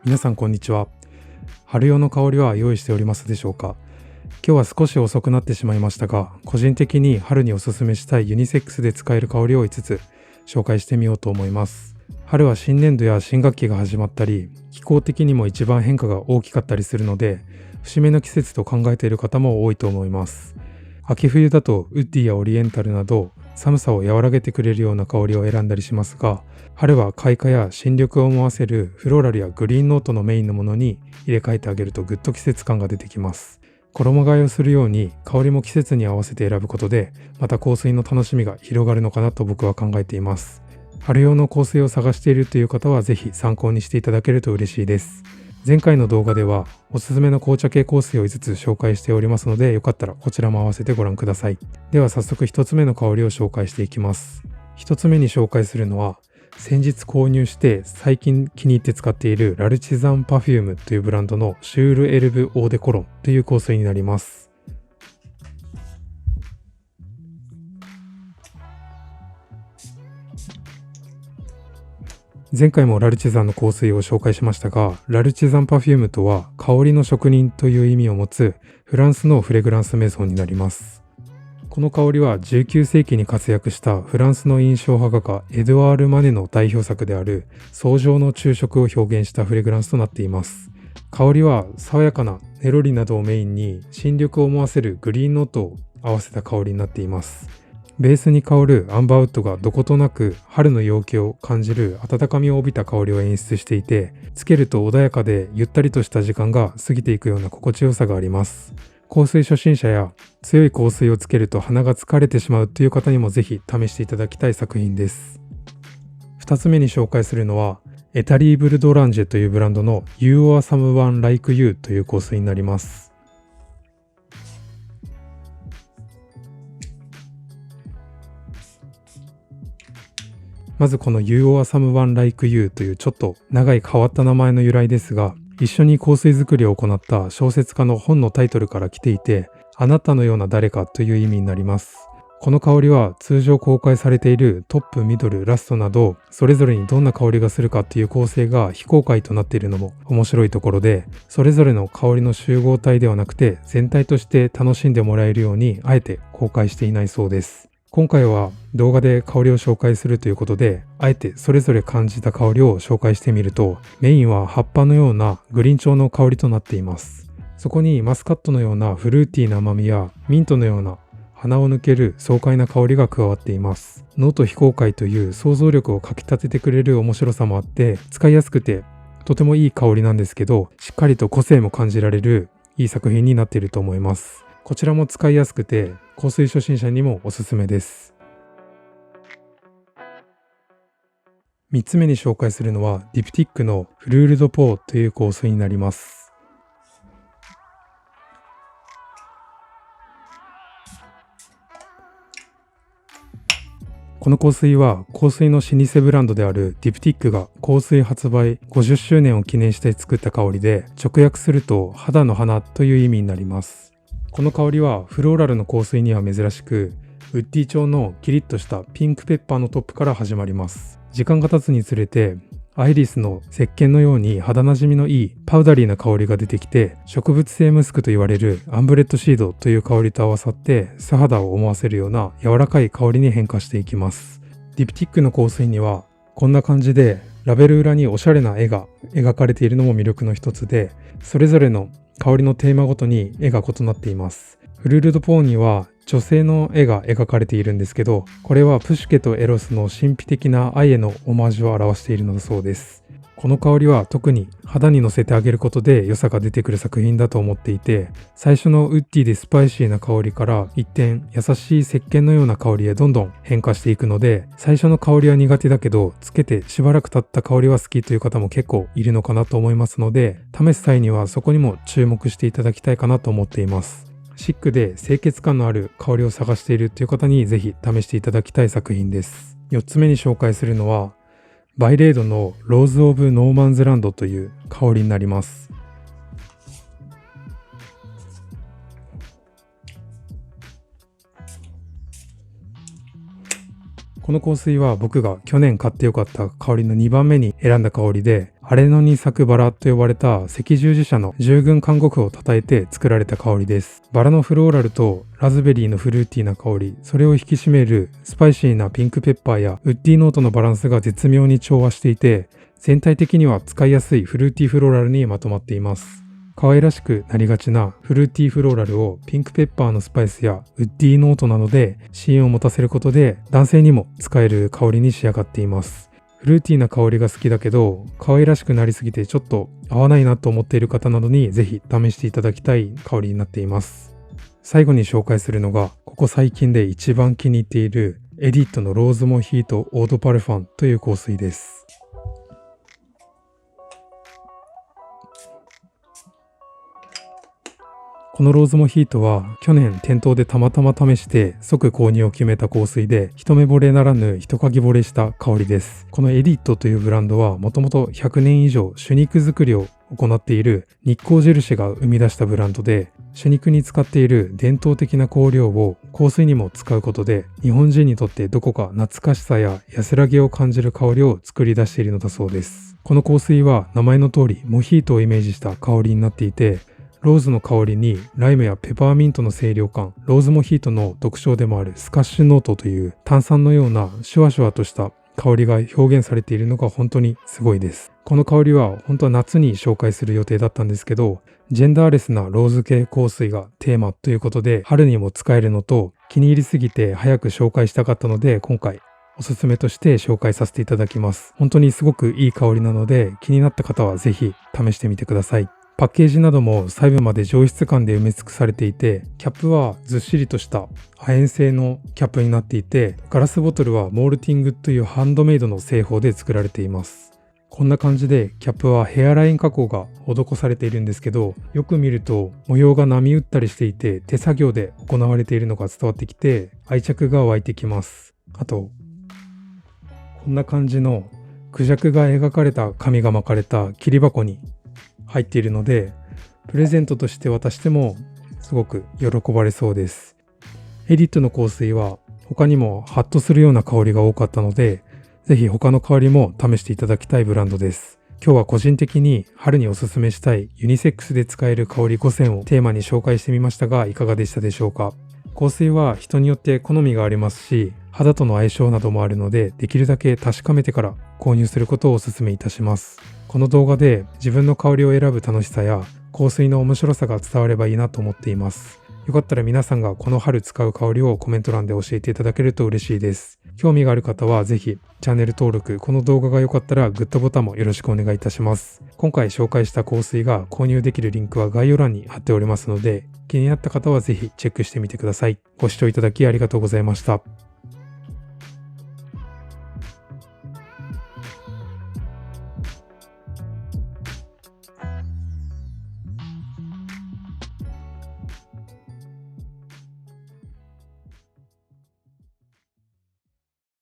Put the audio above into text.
皆さんこんにちは。春用の香りは用意しておりますでしょうか？今日は少し遅くなってしまいましたが、個人的に春におすすめしたいユニセックスで使える香りを5つ紹介してみようと思います。春は新年度や新学期が始まったり、気候的にも一番変化が大きかったりするので、節目の季節と考えている方も多いと思います。秋冬だとウッディやオリエンタルなど寒さを和らげてくれるような香りを選んだりしますが、春は開花や新緑を思わせるフローラルやグリーンノートのメインのものに入れ替えてあげるとぐっと季節感が出てきます。衣替えをするように香りも季節に合わせて選ぶことで、また香水の楽しみが広がるのかなと僕は考えています。春用の香水を探しているという方はぜひ参考にしていただけると嬉しいです。前回の動画ではおすすめの紅茶系香水を5つ紹介しておりますので、よかったらこちらも合わせてご覧ください。では早速1つ目の香りを紹介していきます。1つ目に紹介するのは、先日購入して最近気に入って使っているラルチザンパフュームというブランドのシュールエルブオーデコロンという香水になります。前回もラルチザンの香水を紹介しましたが、ラルチザンパフュームとは香りの職人という意味を持つフランスのフレグランスメゾンになります。この香りは19世紀に活躍したフランスの印象派画家エドワール・マネの代表作である草上の昼食を表現したフレグランスとなっています。香りは爽やかなネロリなどをメインに新緑を思わせるグリーンノートを合わせた香りになっています。ベースに香るアンバーウッドがどことなく春の陽気を感じる温かみを帯びた香りを演出していて、つけると穏やかでゆったりとした時間が過ぎていくような心地よさがあります。香水初心者や強い香水をつけると鼻が疲れてしまうという方にもぜひ試していただきたい作品です。2つ目に紹介するのはエタリーブルドランジェというブランドの You or Someone Like You という香水になります。まずこの You or Someone Like You というちょっと長い変わった名前の由来ですが、一緒に香水作りを行った小説家の本のタイトルから来ていて、あなたのような誰かという意味になります。この香りは通常公開されているトップ、ミドル、ラストなど、それぞれにどんな香りがするかという構成が非公開となっているのも面白いところで、それぞれの香りの集合体ではなくて全体として楽しんでもらえるようにあえて公開していないそうです。今回は動画で香りを紹介するということで、あえてそれぞれ感じた香りを紹介してみると、メインは葉っぱのようなグリーン調の香りとなっています。そこにマスカットのようなフルーティーな甘みやミントのような鼻を抜ける爽快な香りが加わっています。ノート非公開という想像力をかき立ててくれる面白さもあって、使いやすくてとてもいい香りなんですけど、しっかりと個性も感じられるいい作品になっていると思います。こちらも使いやすくて香水初心者にもおすすめです。3つ目に紹介するのはディプティックのフルールドポーという香水になります。この香水は香水の老舗ブランドであるディプティックが香水発売50周年を記念して作った香りで、直訳すると肌の花という意味になります。この香りはフローラルの香水には珍しく、ウッディ調のキリッとしたピンクペッパーのトップから始まります。時間が経つにつれてアイリスの石鹸のように肌なじみのいいパウダリーな香りが出てきて、植物性ムスクと言われるアンブレッドシードという香りと合わさって素肌を思わせるような柔らかい香りに変化していきます。ディプティックの香水にはこんな感じでラベル裏におしゃれな絵が描かれているのも魅力の一つで、それぞれの香りのテーマごとに絵が異なっています。フルールドポーには女性の絵が描かれているんですけど、これはプシュケとエロスの神秘的な愛へのオマージュを表しているのだそうです。この香りは特に肌にのせてあげることで良さが出てくる作品だと思っていて、最初のウッディでスパイシーな香りから一転優しい石鹸のような香りへどんどん変化していくので、最初の香りは苦手だけどつけてしばらく経った香りは好きという方も結構いるのかなと思いますので、試す際にはそこにも注目していただきたいかなと思っています。シックで清潔感のある香りを探しているという方にぜひ試していただきたい作品です。4つ目に紹介するのはバイレードのローズ・オブ・ノーマンズランドという香りになります。この香水は僕が去年買ってよかった香りの2番目に選んだ香りで、荒れ野に咲くバラと呼ばれた赤十字社の従軍看護婦を称えて作られた香りです。バラのフローラルとラズベリーのフルーティーな香り、それを引き締めるスパイシーなピンクペッパーやウッディノートのバランスが絶妙に調和していて、全体的には使いやすいフルーティーフローラルにまとまっています。可愛らしくなりがちなフルーティーフローラルをピンクペッパーのスパイスやウッディーノートなどで芯を持たせることで男性にも使える香りに仕上がっています。フルーティーな香りが好きだけど可愛らしくなりすぎてちょっと合わないなと思っている方などにぜひ試していただきたい香りになっています。最後に紹介するのがここ最近で一番気に入っているエディットのローズモヒートオードパルファンという香水です。このローズモヒートは去年店頭でたまたま試して即購入を決めた香水で一目惚れならぬ一嗅ぎ惚れした香りです。このエディットというブランドはもともと100年以上手肉作りを行っている日光印が生み出したブランドで、手肉に使っている伝統的な香料を香水にも使うことで日本人にとってどこか懐かしさや安らぎを感じる香りを作り出しているのだそうです。この香水は名前の通りモヒートをイメージした香りになっていて、ローズの香りにライムやペパーミントの清涼感、ローズモヒートの特徴でもあるスカッシュノートという炭酸のようなシュワシュワとした香りが表現されているのが本当にすごいです。この香りは本当は夏に紹介する予定だったんですけど、ジェンダーレスなローズ系香水がテーマということで春にも使えるのと気に入りすぎて早く紹介したかったので今回おすすめとして紹介させていただきます。本当にすごくいい香りなので気になった方はぜひ試してみてください。パッケージなども細部まで上質感で埋め尽くされていて、キャップはずっしりとした亜鉛製のキャップになっていて、ガラスボトルはモールティングというハンドメイドの製法で作られています。こんな感じでキャップはヘアライン加工が施されているんですけど、よく見ると模様が波打ったりしていて手作業で行われているのが伝わってきて愛着が湧いてきます。あと、こんな感じのクジャクが描かれた紙が巻かれた切り箱に入っているので、プレゼントとして渡してもすごく喜ばれそうです。エディットの香水は他にもハッとするような香りが多かったので、ぜひ他の香りも試していただきたいブランドです。今日は個人的に春におすすめしたいユニセックスで使える香り5選をテーマに紹介してみましたが、いかがでしたでしょうか。香水は人によって好みがありますし、肌との相性などもあるので、できるだけ確かめてから購入することをお勧めいたします。この動画で自分の香りを選ぶ楽しさや香水の面白さが伝わればいいなと思っています。よかったら皆さんがこの春使う香りをコメント欄で教えていただけると嬉しいです。興味がある方はぜひチャンネル登録、この動画が良かったらグッドボタンもよろしくお願いいたします。今回紹介した香水が購入できるリンクは概要欄に貼っておりますので、気になった方はぜひチェックしてみてください。ご視聴いただきありがとうございました。